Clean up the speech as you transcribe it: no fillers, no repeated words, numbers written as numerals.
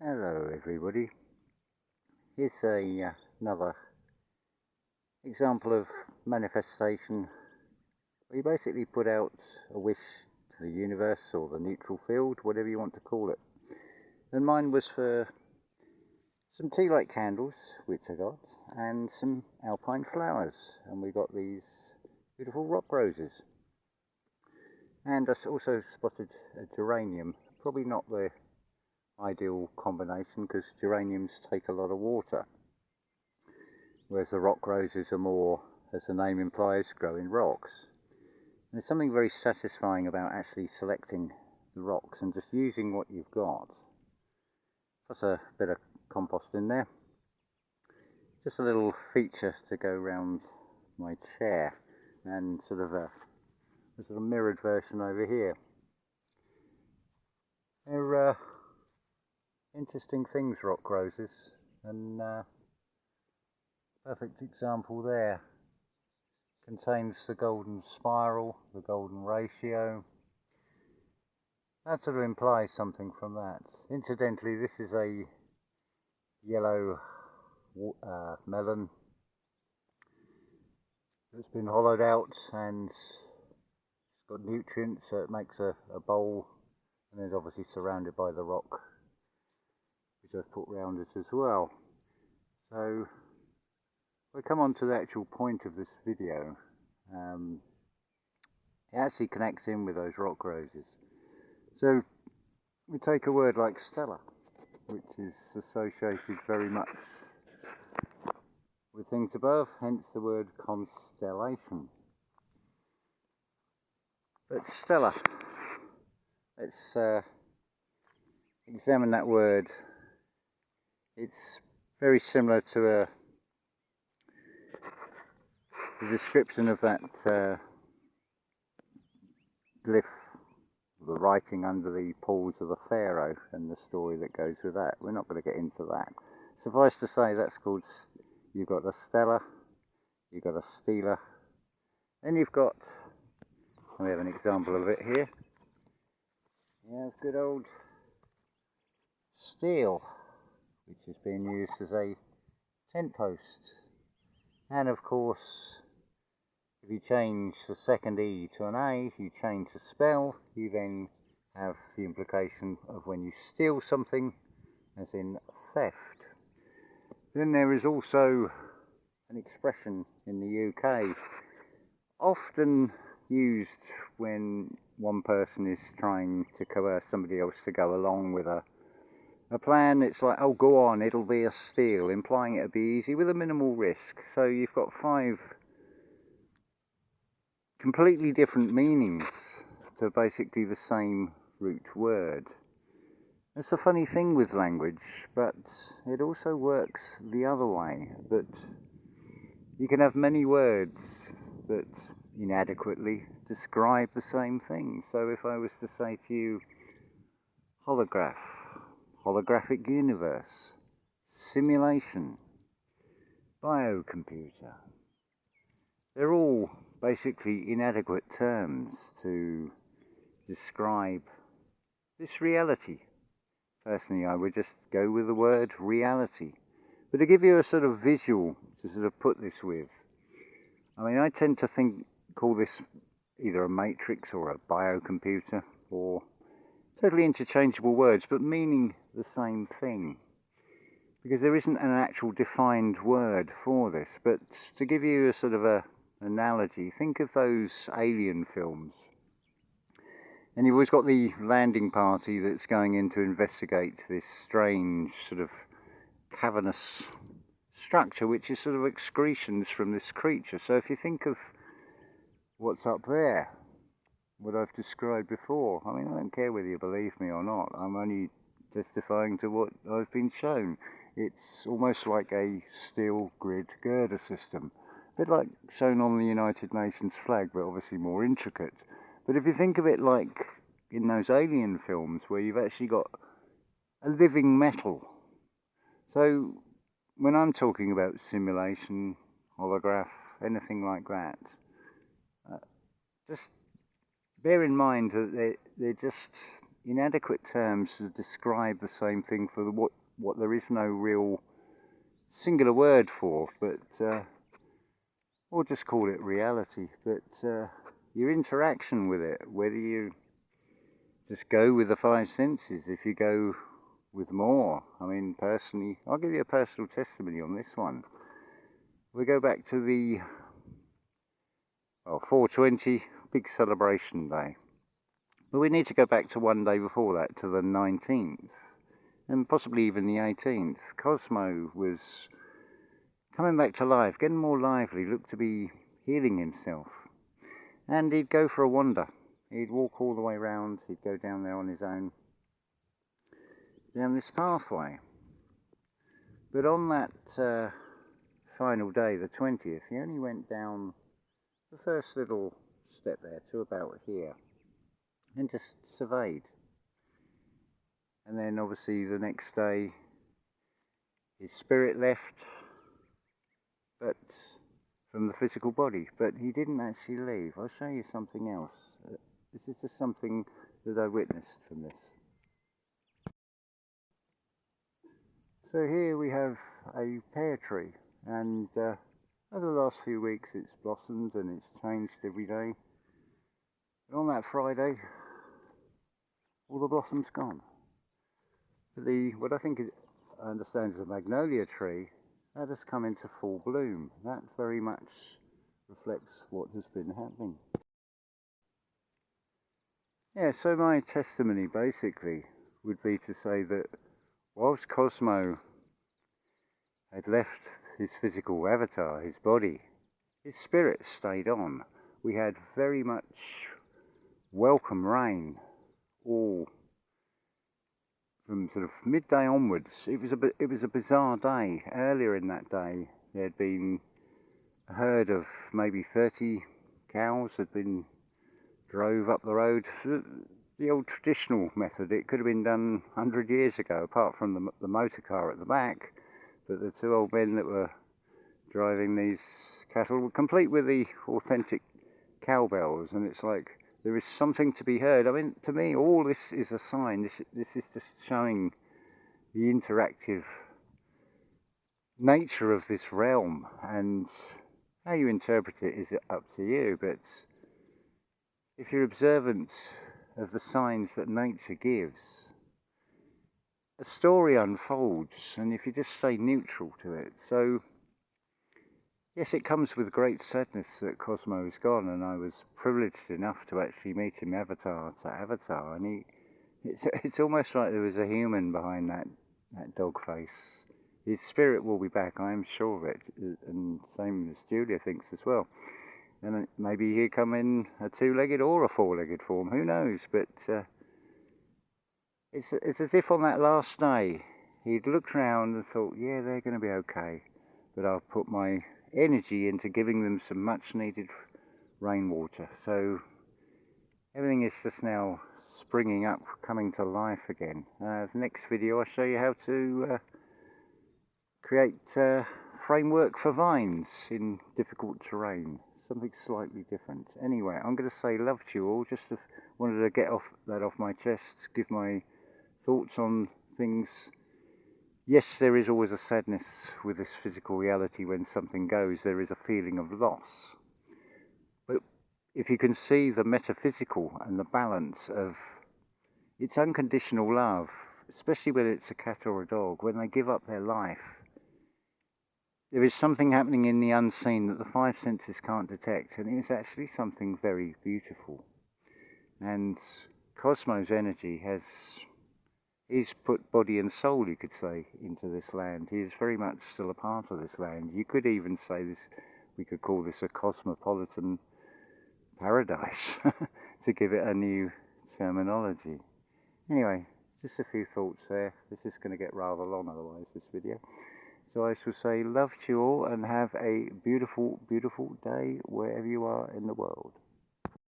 Hello everybody, here's another example of manifestation where you basically put out a wish to the universe or the neutral field, whatever you want to call it. And mine was for some tea light candles, which I got, and some alpine flowers, and we got these beautiful rock roses. And I also spotted a geranium, probably not the ideal combination because geraniums take a lot of water, whereas the rock roses are more, as the name implies, grow in rocks. And there's something very satisfying about actually selecting the rocks and just using what you've got. Plus a bit of compost in there. Just a little feature to go around my chair, and sort of a mirrored version over here. They're interesting things, rock roses, and perfect example there. Contains the golden spiral, the golden ratio. That sort of implies something from that. Incidentally, this is a yellow melon that's been hollowed out, and it's got nutrients, so it makes a bowl, and it's obviously surrounded by the rock which I've put round it as well. So we come on to the actual point of this video. It actually connects in with those rock roses. So we take a word like stellar, which is associated very much with things above, hence the word constellation. But stellar, let's examine that word. It's very similar to the description of that glyph, the writing under the paws of the pharaoh, and the story that goes with that. We're not going to get into that. Suffice to say, that's called, you've got a stellar, you've got a stela, then you've got, we have an example of it here, you have good old steel, which is being used as a tent post. And of course, if you change the second E to an A, you change the spell, you then have the implication of when you steal something, as in theft. Then there is also an expression in the UK, often used when one person is trying to coerce somebody else to go along with a plan. It's like, oh, go on, it'll be a steal, implying it'll be easy with a minimal risk. So you've got 5 completely different meanings to basically the same root word. It's a funny thing with language, but it also works the other way, that you can have many words that inadequately describe the same thing. So if I was to say to you holograph, holographic universe, simulation, biocomputer, they're all basically inadequate terms to describe this reality. Personally, I would just go with the word reality. But to give you a sort of visual to sort of put this with, I mean, I tend to call this either a matrix or a biocomputer, or totally interchangeable words, but meaning the same thing. Because there isn't an actual defined word for this. But to give you a sort of a analogy, think of those alien films. And you've always got the landing party that's going in to investigate this strange sort of cavernous structure, which is sort of excretions from this creature. So if you think of what's up there, what I've described before, I mean, I don't care whether you believe me or not, I'm only testifying to what I've been shown. It's almost like a steel grid girder system, a bit like shown on the United Nations flag, but obviously more intricate. But if you think of it like in those alien films where you've actually got a living metal. So when I'm talking about simulation, holograph, anything like that, just bear in mind that they're just inadequate terms to describe the same thing for what there is no real singular word for, but or just call it reality. But your interaction with it, whether you just go with the five senses, if you go with more. I mean, personally, I'll give you a personal testimony on this one. We go back to the 420, big celebration day. But we need to go back to one day before that, to the 19th, and possibly even the 18th. Cosmo was coming back to life, getting more lively, looked to be healing himself. And he'd go for a wander. He'd walk all the way round, he'd go down there on his own, down this pathway. But on that final day, the 20th, he only went down the first little step there to about here and just surveyed. And then obviously the next day his spirit left, but from the physical body, but he didn't actually leave. I'll show you something else. This is just something that I witnessed from this. So here we have a pear tree, and over the last few weeks it's blossomed and it's changed every day. And on that Friday, all the blossom's gone. But what I think I understand is a magnolia tree, that has come into full bloom. That very much reflects what has been happening. Yeah, so my testimony basically would be to say that whilst Cosmo had left his physical avatar, his body, his spirit stayed on. We had very much welcome rain, all from sort of midday onwards. It was a bizarre day. Earlier in that day, there had been a herd of maybe 30 cows had been drove up the road. The old traditional method. It could have been done 100 years ago, apart from the motor car at the back. But the two old men that were driving these cattle were complete with the authentic cowbells, and it's like there is something to be heard. I mean, to me, all this is a sign. This is just showing the interactive nature of this realm, and how you interpret it is up to you. But if you're observant of the signs that nature gives, a story unfolds, and if you just stay neutral to it. So yes, it comes with great sadness that Cosmo is gone, and I was privileged enough to actually meet him avatar to avatar, and it's almost like there was a human behind that dog face. His spirit will be back, I'm sure of it, and same as Julia thinks as well. And maybe he'll come in a two-legged or a four-legged form, who knows, but it's as if on that last day he'd looked round and thought, yeah, they're going to be okay, but I'll put my energy into giving them some much needed rainwater. So everything is just now springing up, coming to life again. The next video I'll show you how to create framework for vines in difficult terrain, something slightly different. Anyway, I'm going to say love to you all. Just wanted to get that off my chest, give my thoughts on things. Yes, there is always a sadness with this physical reality. When something goes, there is a feeling of loss. But if you can see the metaphysical and the balance of its unconditional love, especially when it's a cat or a dog, when they give up their life, there is something happening in the unseen that the five senses can't detect, and it's actually something very beautiful. And Cosmo's energy he's put body and soul, you could say, into this land. He is very much still a part of this land. You could even say we could call this a cosmopolitan paradise, to give it a new terminology. Anyway, just a few thoughts there. This is going to get rather long otherwise, this video. So I shall say love to you all, and have a beautiful, beautiful day wherever you are in the world.